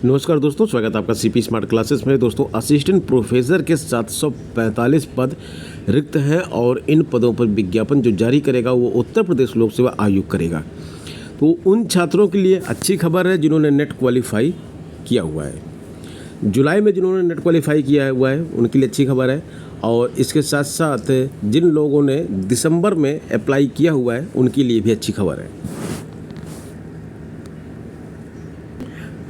नमस्कार दोस्तों, स्वागत है आपका सीपी स्मार्ट क्लासेस में। दोस्तों, असिस्टेंट प्रोफेसर के 745 पद रिक्त हैं और इन पदों पर विज्ञापन जो जारी करेगा वो उत्तर प्रदेश लोक सेवा आयोग करेगा। तो उन छात्रों के लिए अच्छी खबर है जिन्होंने नेट क्वालिफाई किया हुआ है। जुलाई में जिन्होंने नेट क्वालिफाई किया हुआ है उनके लिए अच्छी खबर है, और इसके साथ साथ जिन लोगों ने दिसंबर में अप्लाई किया हुआ है उनके लिए भी अच्छी खबर है।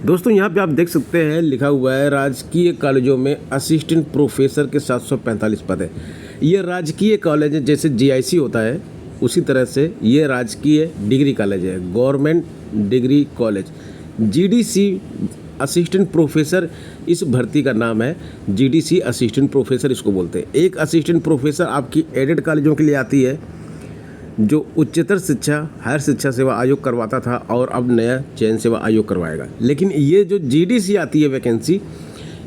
दोस्तों, यहाँ पे आप देख सकते हैं लिखा हुआ है राजकीय कॉलेजों में असिस्टेंट प्रोफेसर के 745 पद है। ये राजकीय कॉलेज है, जैसे जीआईसी होता है उसी तरह से ये राजकीय डिग्री कॉलेज है, government degree college. GDC assistant professor इस भर्ती का नाम है। जीडीसी असिस्टेंट प्रोफेसर इसको बोलते हैं। एक असिस्टेंट प्रोफेसर आपकी एडेड कॉलेजों के लिए आती है जो उच्चतर शिक्षा हायर शिक्षा सेवा आयोग करवाता था, और अब नया चयन सेवा आयोग करवाएगा। लेकिन ये जो जीडीसी आती है वैकेंसी,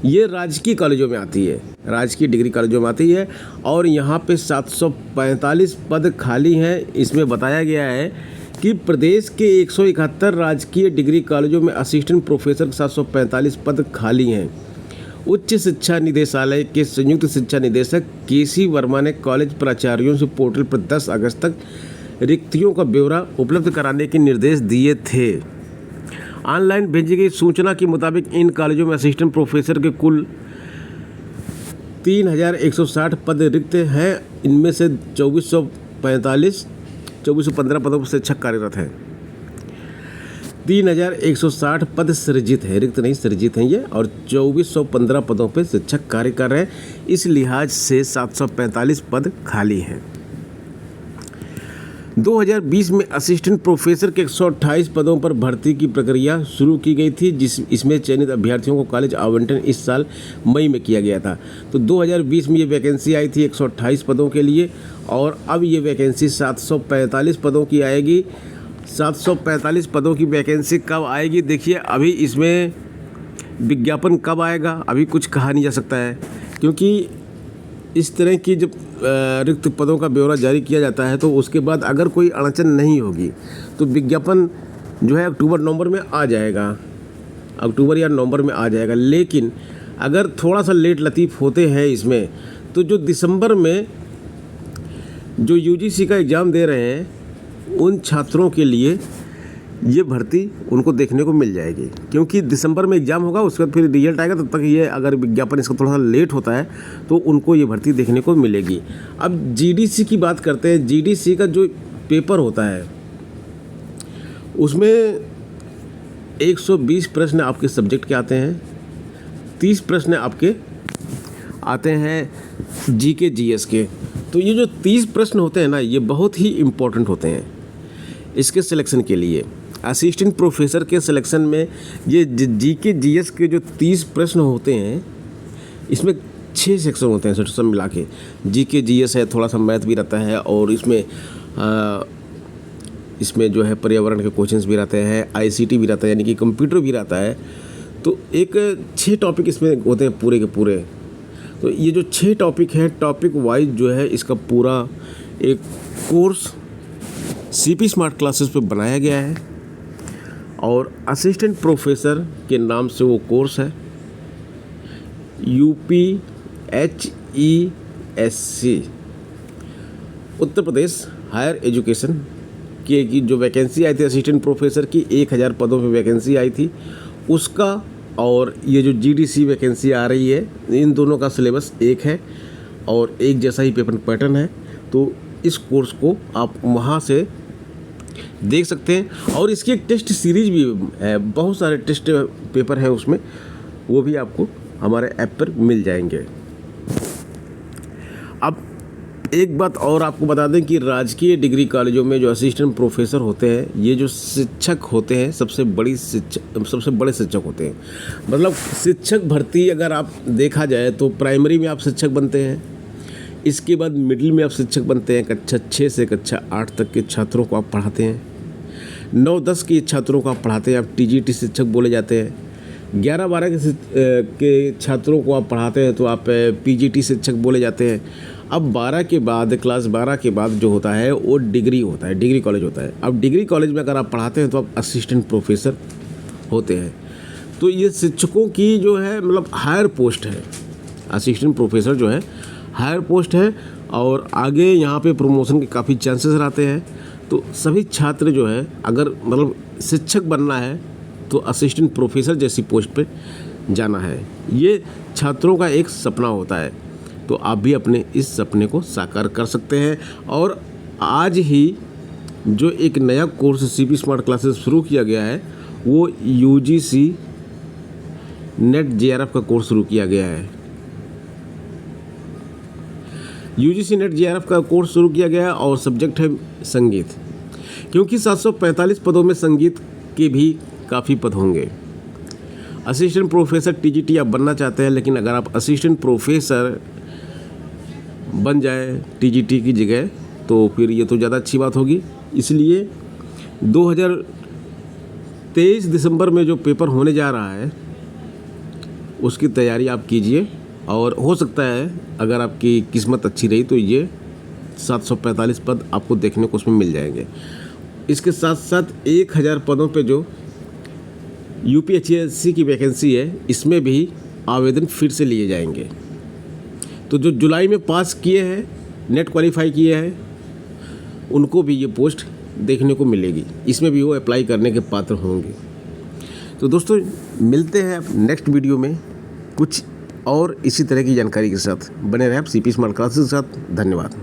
ये राजकीय कॉलेजों में आती है, राजकीय डिग्री कॉलेजों में आती है, और यहाँ पे 745 पद खाली हैं। इसमें बताया गया है कि प्रदेश के 171 राजकीय डिग्री कॉलेजों में असिस्टेंट प्रोफेसर 745 पद खाली हैं। उच्च शिक्षा निदेशालय के संयुक्त शिक्षा निदेशक केसी वर्मा ने कॉलेज प्राचार्यों से पोर्टल पर 10 अगस्त तक रिक्तियों का ब्यौरा उपलब्ध कराने के निर्देश दिए थे। ऑनलाइन भेजी गई सूचना के मुताबिक इन कॉलेजों में असिस्टेंट प्रोफेसर के कुल 3160 पद रिक्त हैं। इनमें से 2415 पदों पर शिक्षक कार्यरत हैं। 3160 पद सृजित है, रिक्त नहीं सृजित हैं ये, और 2415 पदों पर शिक्षक कार्य कर रहे हैं। इस लिहाज से 745 पद खाली हैं। 2020 में असिस्टेंट प्रोफेसर के 128 पदों पर भर्ती की प्रक्रिया शुरू की गई थी, इसमें चयनित अभ्यर्थियों को कॉलेज आवंटन इस साल मई में किया गया था। तो 2020 में ये वैकेंसी आई थी 128 पदों के लिए, और अब ये वैकेंसी 745 पदों की आएगी। 745 पदों की वैकेंसी कब आएगी, देखिए अभी इसमें विज्ञापन कब आएगा अभी कुछ कहा नहीं जा सकता है, क्योंकि इस तरह की जब रिक्त पदों का ब्यौरा जारी किया जाता है तो उसके बाद अगर कोई अड़चन नहीं होगी तो विज्ञापन जो है अक्टूबर नवंबर में आ जाएगा, अक्टूबर या नवंबर में आ जाएगा। लेकिन अगर थोड़ा सा लेट लतीफ़ होते हैं इसमें, तो जो दिसंबर में जो यूजीसी का एग्ज़ाम दे रहे हैं उन छात्रों के लिए ये भर्ती उनको देखने को मिल जाएगी, क्योंकि दिसंबर में एग्ज़ाम होगा, उसके बाद फिर रिजल्ट आएगा। तब तक ये अगर विज्ञापन इसका थोड़ा सा लेट होता है तो उनको ये भर्ती देखने को मिलेगी। अब जीडीसी की बात करते हैं। जीडीसी का जो पेपर होता है उसमें 120 प्रश्न आपके सब्जेक्ट के आते हैं, 30 प्रश्न आपके आते हैं जीके जीएस के। तो ये जो 30 प्रश्न होते हैं ना, ये बहुत ही इम्पोर्टेंट होते हैं इसके सिलेक्शन के लिए। असिस्टेंट प्रोफेसर के सिलेक्शन में ये जीके जीएस के जो 30 प्रश्न होते हैं, इसमें 6 सेक्शन होते हैं सब मिला के। जीके जीएस है, थोड़ा सा मैथ भी रहता है, और इसमें जो है पर्यावरण के क्वेश्चंस भी रहते हैं, आईसीटी भी रहता है, यानी कि कंप्यूटर भी रहता है। तो एक 6 टॉपिक इसमें होते हैं पूरे के पूरे। तो ये जो 6 टॉपिक हैं, टॉपिक वाइज जो है इसका पूरा एक कोर्स सीपी स्मार्ट क्लासेस पे बनाया गया है, और असिस्टेंट प्रोफेसर के नाम से वो कोर्स है। UPHESC Uttar Pradesh higher education की जो वैकेंसी आई थी असिस्टेंट प्रोफेसर की, 1000 पदों पे वैकेंसी आई थी उसका, और ये जो जीडीसी वैकेंसी आ रही है, इन दोनों का सिलेबस एक है और एक जैसा ही पेपर पैटर्न है। तो इस कोर्स को आप वहाँ से देख सकते हैं, और इसकी एक टेस्ट सीरीज भी है, बहुत सारे टेस्ट पेपर हैं उसमें, वो भी आपको हमारे ऐप पर मिल जाएंगे। अब एक बात और आपको बता दें कि राजकीय डिग्री कॉलेजों में जो असिस्टेंट प्रोफेसर होते हैं, ये जो शिक्षक होते हैं सबसे बड़े शिक्षक होते हैं। मतलब शिक्षक भर्ती अगर आप देखा जाए तो प्राइमरी में आप शिक्षक बनते हैं, इसके बाद मिडिल में आप शिक्षक बनते हैं, कक्षा 6 से कक्षा 8 तक के छात्रों को आप पढ़ाते हैं, 9-10 के छात्रों को आप पढ़ाते हैं, आप टीजीटी शिक्षक बोले जाते हैं, 11-12 के छात्रों को आप पढ़ाते हैं तो आप पीजीटी शिक्षक बोले जाते हैं। अब 12 के बाद, क्लास 12 के बाद जो होता है वो डिग्री होता है, डिग्री कॉलेज होता है। अब डिग्री कॉलेज में अगर आप पढ़ाते हैं तो आप असिस्टेंट प्रोफेसर होते हैं। तो ये शिक्षकों की जो है मतलब हायर पोस्ट है, असिस्टेंट प्रोफेसर जो है हायर पोस्ट है और आगे यहाँ पे प्रमोशन के काफ़ी चांसेस रहते हैं। तो सभी छात्र जो है अगर मतलब शिक्षक बनना है तो असिस्टेंट प्रोफेसर जैसी पोस्ट पे जाना है, ये छात्रों का एक सपना होता है। तो आप भी अपने इस सपने को साकार कर सकते हैं। और आज ही जो एक नया कोर्स सीपी स्मार्ट क्लासेस शुरू किया गया है वो यूजीसी नेट जेआरएफ का कोर्स शुरू किया गया है। यूजीसी नेट जेआरएफ का कोर्स शुरू किया गया है और सब्जेक्ट है संगीत, क्योंकि 745 पदों में संगीत के भी काफ़ी पद होंगे। असिस्टेंट प्रोफेसर टीजीटी आप बनना चाहते हैं, लेकिन अगर आप असिस्टेंट प्रोफेसर बन जाए टीजीटी की जगह तो फिर ये तो ज़्यादा अच्छी बात होगी। इसलिए 2023 दिसंबर में जो पेपर होने जा रहा है उसकी तैयारी आप कीजिए और हो सकता है अगर आपकी किस्मत अच्छी रही तो ये 745 पद आपको देखने को उसमें मिल जाएंगे। इसके साथ साथ 1000 पदों पे जो यूपीएससी की वैकेंसी है इसमें भी आवेदन फिर से लिए जाएंगे। तो जो जुलाई में पास किए हैं, नेट क्वालिफाई किए हैं, उनको भी ये पोस्ट देखने को मिलेगी, इसमें भी वो अप्लाई करने के पात्र होंगे। तो दोस्तों मिलते हैं नेक्स्ट वीडियो में कुछ और इसी तरह की जानकारी के साथ। बने रहें आप सीपी स्मार्ट क्लासेस के साथ। धन्यवाद।